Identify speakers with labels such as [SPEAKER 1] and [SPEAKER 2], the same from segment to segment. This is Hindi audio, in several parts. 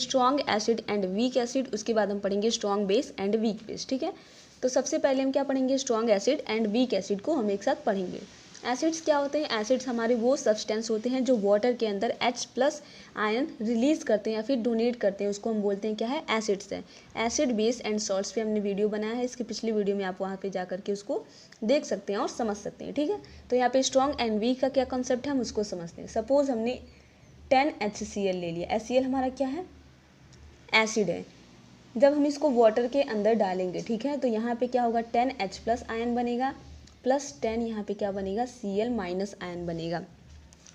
[SPEAKER 1] Strong acid and weak acid, उसके बाद हम पढ़ेंगे strong base and weak base. ठीक है, तो सबसे पहले हम क्या पढ़ेंगे, strong acid and weak acid को हम एक साथ पढ़ेंगे। एसिड्स क्या होते हैं, एसिड्स हमारे वो सब्सटेंस होते हैं जो वाटर के अंदर H+ आयन रिलीज करते हैं या फिर डोनेट करते हैं, उसको हम बोलते हैं क्या है, एसिड्स है। एसिड बेस एंड सॉल्ट्स पे हमने वीडियो बनाया है, इसकी पिछली वीडियो में आप वहाँ पे जा करके उसको देख सकते हैं और समझ सकते हैं। ठीक है, तो यहाँ पे स्ट्रॉन्ग एंड वीक का क्या कॉन्सेप्ट है हम उसको समझते हैं। सपोज हमने 10HCl ले लिया, HCl हमारा क्या है, एसिड है। जब हम इसको वाटर के अंदर डालेंगे, ठीक है, तो यहाँ पे क्या होगा, 10H+ आयन बनेगा प्लस 10 यहाँ पे क्या बनेगा, Cl- आयन बनेगा।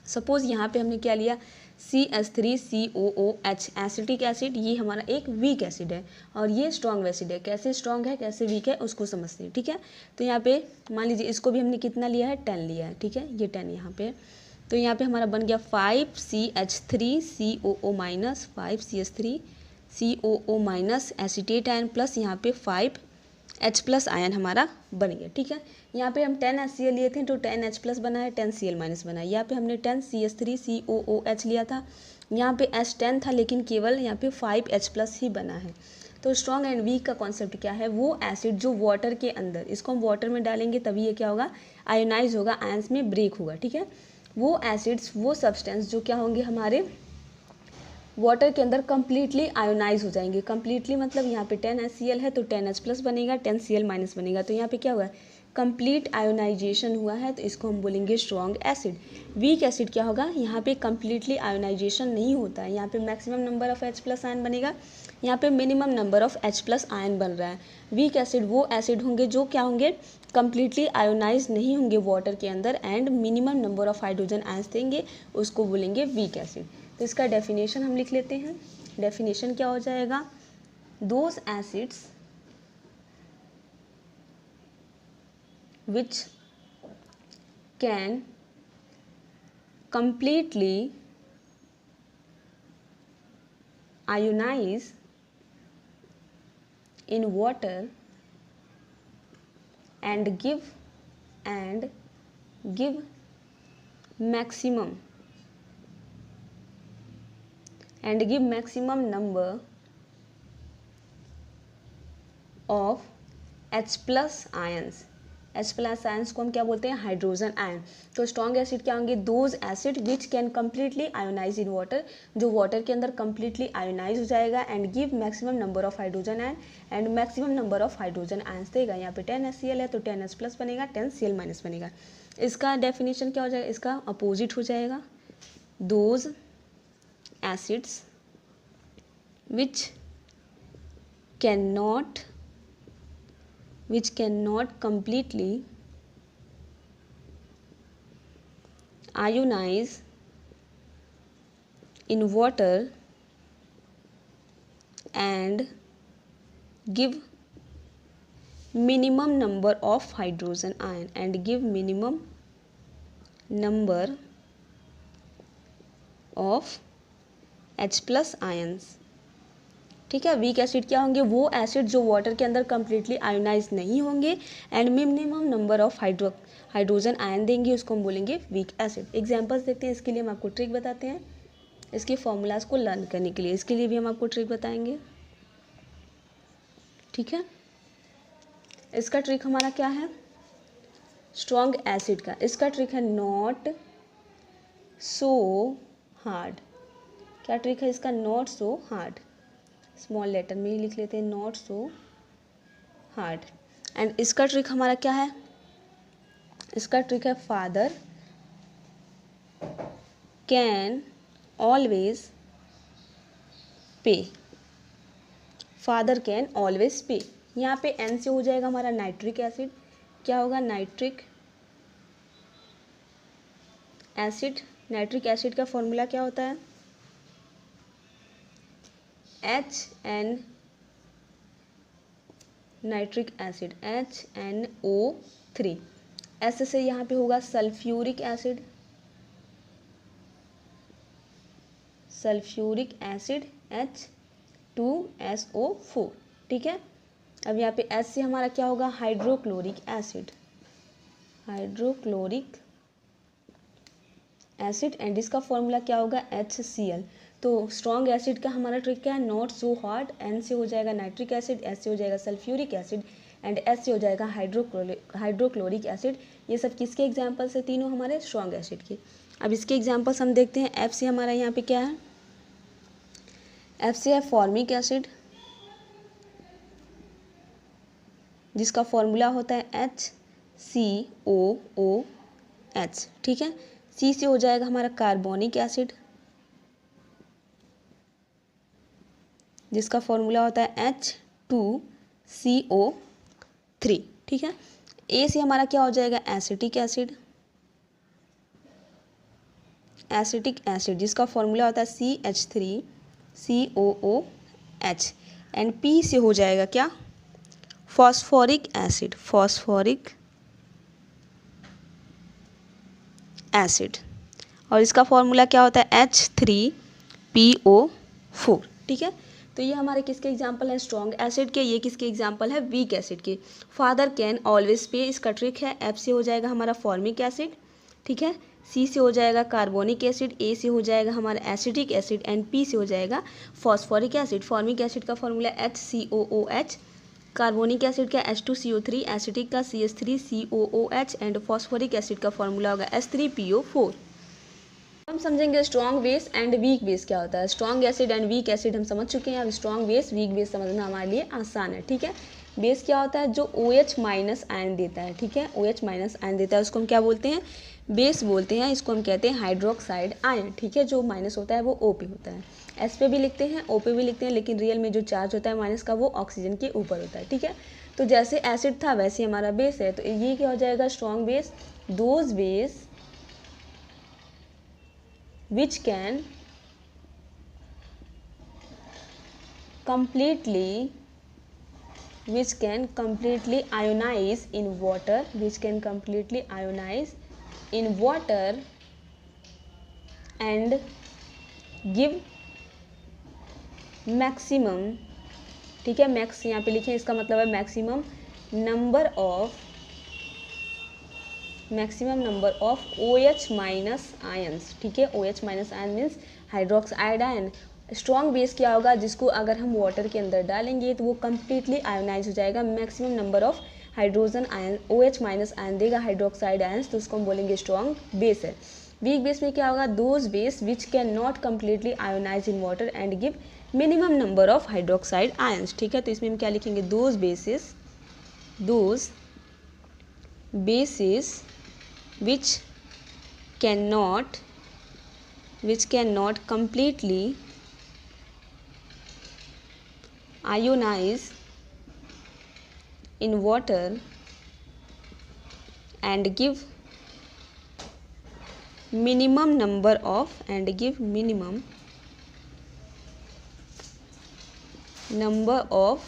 [SPEAKER 1] सपोज यहाँ पे हमने क्या लिया, CH3COOH एसिटिक एसिड, ये हमारा एक वीक एसिड है और ये स्ट्रॉन्ग एसिड है। कैसे स्ट्रॉन्ग है कैसे वीक है उसको समझते हैं। ठीक है, तो यहाँ पे मान लीजिए इसको भी हमने कितना लिया है, 10 लिया है। ठीक है, ये 10 यहाँ पे, तो यहाँ पे हमारा बन गया 5CH3COO- 5CH3COO- acetate ion plus यहाँ पे 5H+ आयन हमारा बन गया। ठीक है, यहाँ पे हम 10HCl लिए थे तो 10H+ बना है, 10Cl- बना है। यहाँ पे हमने 10CH3COOH लिया था, यहाँ पे H10 था लेकिन केवल यहाँ पे 5H+ ही बना है। तो स्ट्रॉन्ग एंड वीक का कॉन्सेप्ट क्या है, वो एसिड जो वाटर के अंदर, इसको हम वाटर में डालेंगे तभी ये क्या होगा, आयोनाइज होगा, आयंस में ब्रेक होगा। ठीक है, वो एसिड्स वो सब्सटेंस जो क्या होंगे हमारे वाटर के अंदर कम्प्लीटली आयोनाइज हो जाएंगे। कम्प्लीटली मतलब यहाँ पे 10HCl है तो 10H+ बनेगा, 10Cl- बनेगा, तो यहाँ पे क्या हुआ, कंप्लीट आयोनाइजेशन हुआ है, तो इसको हम बोलेंगे स्ट्रॉन्ग एसिड। वीक एसिड क्या होगा, यहाँ पे कम्प्लीटली आयोनाइजेशन नहीं होता है, यहाँ पे maximum number of H+ ion बनेगा, यहाँ पे minimum number of H+ ion बन रहा है। वीक एसिड वो एसिड होंगे जो क्या होंगे, कम्प्लीटली आयोनाइज नहीं होंगे वाटर के अंदर and minimum number of hydrogen ions देंगे, उसको बोलेंगे वीक एसिड। तो इसका डेफिनेशन हम लिख लेते हैं। डेफिनेशन क्या हो जाएगा, those acids which can completely ionize in water and give maximum number of H+ ions. H+ ions को हम क्या बोलते हैं, हाइड्रोजन आयन। तो स्ट्रॉन्ग एसिड क्या होंगे, those acid which can completely ionise in water, जो वाटर के अंदर कम्प्लीटली आयोनाइज हो जाएगा and give maximum number of hydrogen ion and maximum number of hydrogen ions देगा। यहाँ पे 10HCl है तो 10H+ बनेगा, 10Cl- बनेगा। इसका डेफिनेशन क्या हो जाएगा, इसका अपोजिट हो जाएगा, those acids which cannot completely ionize in water and give minimum number of hydrogen ion of H+ ions. ठीक है, वीक एसिड क्या होंगे, वो एसिड जो वाटर के अंदर कम्प्लीटली आयोनाइज नहीं होंगे and minimum number of hydrogen ion देंगे, उसको हम बोलेंगे वीक एसिड। एग्जांपल्स देखते हैं, इसके लिए हम आपको ट्रिक बताते हैं, इसके फॉर्मूलाज को लर्न करने के लिए, इसके लिए भी हम आपको ट्रिक बताएंगे। ठीक है, इसका ट्रिक हमारा क्या है, स्ट्रॉन्ग एसिड का, इसका ट्रिक है नॉट सो हार्ड। क्या ट्रिक है इसका, not so hard, small letter में ही लिख लेते हैं, नॉट सो हार्ड। एंड इसका ट्रिक हमारा क्या है, इसका ट्रिक है father can always pay. Father can always pay, यहाँ पे N से हो जाएगा हमारा नाइट्रिक एसिड, क्या होगा, नाइट्रिक एसिड। नाइट्रिक एसिड का फॉर्मूला क्या होता है, HN नाइट्रिक एसिड HNO3। ऐसे से यहाँ पे होगा सल्फ्यूरिक एसिड, H2SO4। ठीक है, अब यहाँ पे H से हमारा क्या होगा, हाइड्रोक्लोरिक एसिड एंड इसका फॉर्मूला क्या होगा, HCl। तो स्ट्रॉन्ग एसिड का हमारा ट्रिक क्या है, नॉट सो हॉट, N से हो जाएगा नाइट्रिक एसिड, S से हो जाएगा सल्फ्यूरिक एसिड एंड S से हो जाएगा हाइड्रोक्लोरिक एसिड। ये सब किसके एग्जाम्पल्स है, तीनों हमारे स्ट्रॉन्ग एसिड के। अब इसके एग्जाम्पल्स हम देखते हैं। F से हमारा यहाँ पे क्या है, F से है फॉर्मिक एसिड जिसका फॉर्मूला होता है HCOOH, ठीक है। C से हो जाएगा हमारा कार्बोनिक एसिड जिसका फॉर्मूला होता है H2CO3, ठीक है। A से हमारा क्या हो जाएगा, एसिटिक एसिड जिसका फॉर्मूला होता है CH3COOH एंड P से हो जाएगा क्या, फॉस्फोरिक एसिड और इसका फॉर्मूला क्या होता है H3PO4, ठीक है। तो ये हमारे किसके एग्जाम्पल है, स्ट्रॉन्ग एसिड के। ये किसके एग्जाम्पल है, वीक एसिड के। फादर कैन ऑलवेज पे, इसका ट्रिक है। F से हो जाएगा हमारा फॉर्मिक एसिड, ठीक है। C से हो जाएगा कार्बोनिक एसिड, A से हो जाएगा हमारा एसिटिक एसिड एंड P से हो जाएगा फॉस्फोरिक एसिड। फॉर्मिक एसिड का फॉर्मूला HCOOH, कार्बोनिक एसिड का H2CO3, एसिटिक का CH3COOH एंड फॉस्फोरिक एसिड का फॉर्मूला होगा H3PO4। हम समझेंगे strong base and weak base क्या होता है। Strong acid and weak acid हम समझ चुके हैं। अब स्ट्रॉन्ग बेस वीक बेस समझना हमारे लिए आसान है, ठीक है। बेस क्या होता है, जो OH माइनस आयन देता है, ठीक है। OH माइनस आयन देता है उसको हम क्या बोलते हैं, बेस बोलते हैं। इसको हम कहते हैं हाइड्रोक्साइड आयन, ठीक है। जो माइनस होता है वो O पे होता है, S पे भी लिखते हैं, O पे भी लिखते हैं, लेकिन रियल में जो चार्ज होता है माइनस का वो ऑक्सीजन के ऊपर होता है, ठीक है। तो जैसे एसिड था वैसे हमारा बेस है। तो ये क्या हो जाएगा, strong base, those base which can completely ionize in water, and give maximum, ठीक है। मैक्स यहाँ पे लिखे, इसका मतलब है maximum number of OH minus ions, ठीक है। OH minus ion means hydroxide ion. Strong base क्या होगा, जिसको अगर हम वाटर के अंदर डालेंगे तो वो कम्प्लीटली आयोनाइज हो जाएगा। Maximum number of hydrogen ion OH minus ion देगा हाइड्रोक्साइड आयंस, तो उसको हम बोलेंगे स्ट्रॉन्ग बेस है। वीक बेस में क्या होगा, those base which can not completely ionise in water and give minimum number of hydroxide ions, ठीक है। तो इसमें हम क्या लिखेंगे, those bases which cannot completely ionize in water and give minimum number of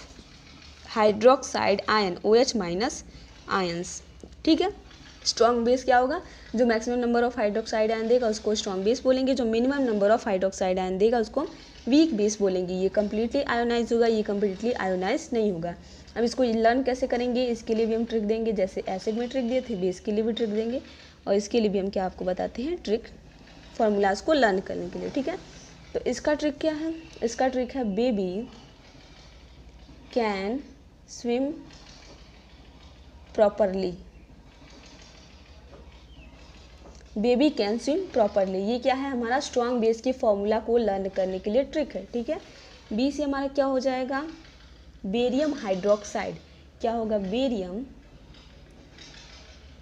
[SPEAKER 1] hydroxide ion OH minus ions, ठीक है। स्ट्रॉन्ग बेस क्या होगा, जो maximum number of hydroxide ion देगा उसको स्ट्रॉन्ग बेस बोलेंगे। जो minimum number of hydroxide ion देगा उसको वीक बेस बोलेंगे। ये कम्प्लीटली आयोनाइज होगा, ये कम्प्लीटली आयोनाइज नहीं होगा। अब इसको लर्न कैसे करेंगे, इसके लिए भी हम ट्रिक देंगे, जैसे एसिड में ट्रिक दिए थे, बेस के लिए भी ट्रिक देंगे। और इसके लिए भी हम क्या आपको बताते हैं, ट्रिक फार्मूलाज को लर्न करने के लिए, ठीक है। तो इसका ट्रिक क्या है, इसका ट्रिक है baby can swim properly. Baby can swim properly, ये क्या है, हमारा स्ट्रॉन्ग बेस के फॉर्मूला को लर्न करने के लिए ट्रिक है, ठीक है। बी से हमारा क्या हो जाएगा, बेरियम हाइड्रोक्साइड। क्या होगा, बेरियम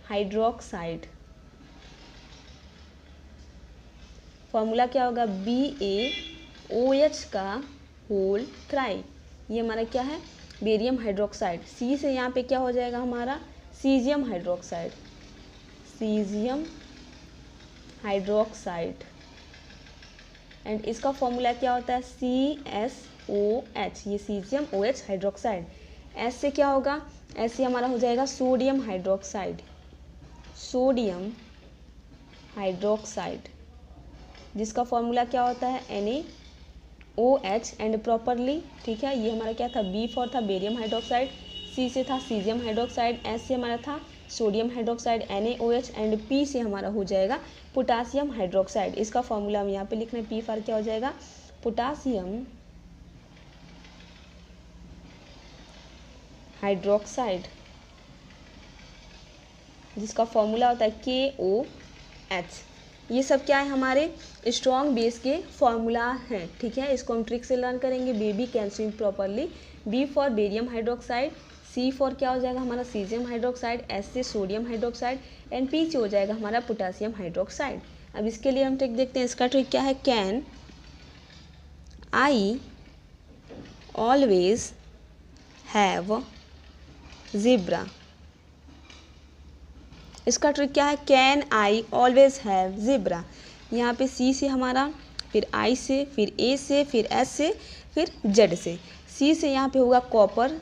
[SPEAKER 1] हाइड्रोक्साइड, फॉर्मूला क्या होगा, BaOH का होल ट्राई। ये हमारा क्या है, बेरियम हाइड्रोक्साइड। सी से यहाँ पे क्या हो जाएगा हमारा, सीजियम हाइड्रोक्साइड एंड इसका फॉर्मूला क्या होता है, CSOH, ये सीजियम OH हाइड्रोक्साइड। एस से क्या होगा, एस से हमारा हो जाएगा सोडियम हाइड्रोक्साइड, जिसका फॉर्मूला क्या होता है, NaOH एंड प्रॉपरली, ठीक है। ये हमारा क्या था, B फॉर था बेरियम हाइड्रोक्साइड, C से था सीजियम हाइड्रोक्साइड, S से हमारा था sodium hydroxide NaOH and P से हमारा हो जाएगा पोटासियम हाइड्रोक्साइड। इसका फॉर्मूला हम यहाँ पे लिख रहे हैं, P फॉर क्या हो जाएगा पोटासियम हाइड्रोक्साइड, जिसका फॉर्मूला होता है KOH। ये सब क्या है हमारे स्ट्रॉन्ग बेस के फॉर्मूला हैं, ठीक है। इसको हम ट्रिक से लर्न करेंगे। Baby can swim properly, B for barium hydroxide, C for क्या हो जाएगा हमारा सीजियम हाइड्रोक्साइड, S से सोडियम हाइड्रोक्साइड एंड P से हो जाएगा हमारा पोटासियम हाइड्रोक्साइड। अब इसके लिए हम ट्रिक देखते हैं। इसका ट्रिक क्या है, can I always have zebra. इसका ट्रिक क्या है, can I always have zebra. यहाँ पे C से हमारा, फिर I से, फिर A से, फिर S से, फिर Z से। C से यहाँ पे होगा कॉपर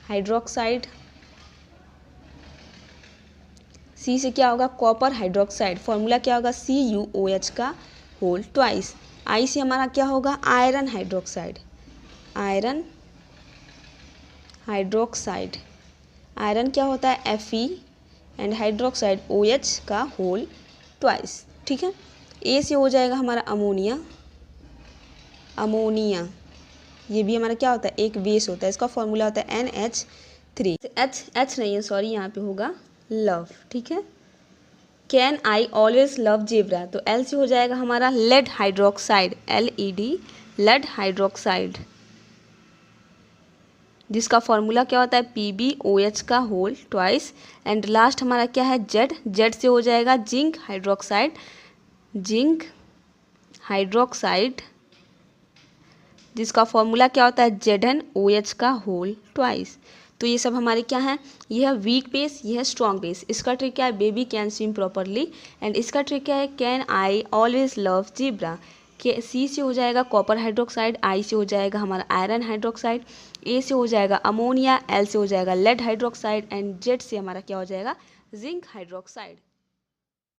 [SPEAKER 1] हाइड्रोक्साइड, C से क्या होगा कॉपर हाइड्रोक्साइड, फॉर्मूला क्या होगा CuOH का होल ट्वाइस। I से हमारा क्या होगा iron hydroxide, iron hydroxide, iron क्या होता है Fe एंड हाइड्रोक्साइड OH का होल ट्वाइस, ठीक है। A से हो जाएगा हमारा अमोनिया, अमोनिया ये भी हमारा क्या होता है एक बेस होता है, इसका फॉर्मूला होता है NH3। H नहीं है सॉरी, यहाँ पे होगा लव, ठीक है। Can I always love zebra, तो L से हो जाएगा हमारा lead hydroxide, LED lead hydroxide, जिसका फॉर्मूला क्या होता है PbOH का होल ट्वाइस एंड लास्ट हमारा क्या है Z से हो जाएगा जिंक हाइड्रोक्साइड, जिंक हाइड्रोक्साइड, जिसका फॉर्मूला क्या होता है ZnOH का होल ट्वाइस। तो ये सब हमारे क्या हैं, ये है वीक बेस, ये है स्ट्रॉन्ग बेस। इसका ट्रिक क्या है, baby can swim properly and इसका ट्रिक क्या है, can I always love zebra. के C से हो जाएगा कॉपर हाइड्रोक्साइड, I से हो जाएगा हमारा आयरन हाइड्रोक्साइड, A से हो जाएगा अमोनिया, L से हो जाएगा लेड हाइड्रोक्साइड एंड Z से हमारा क्या हो जाएगा जिंक हाइड्रोक्साइड।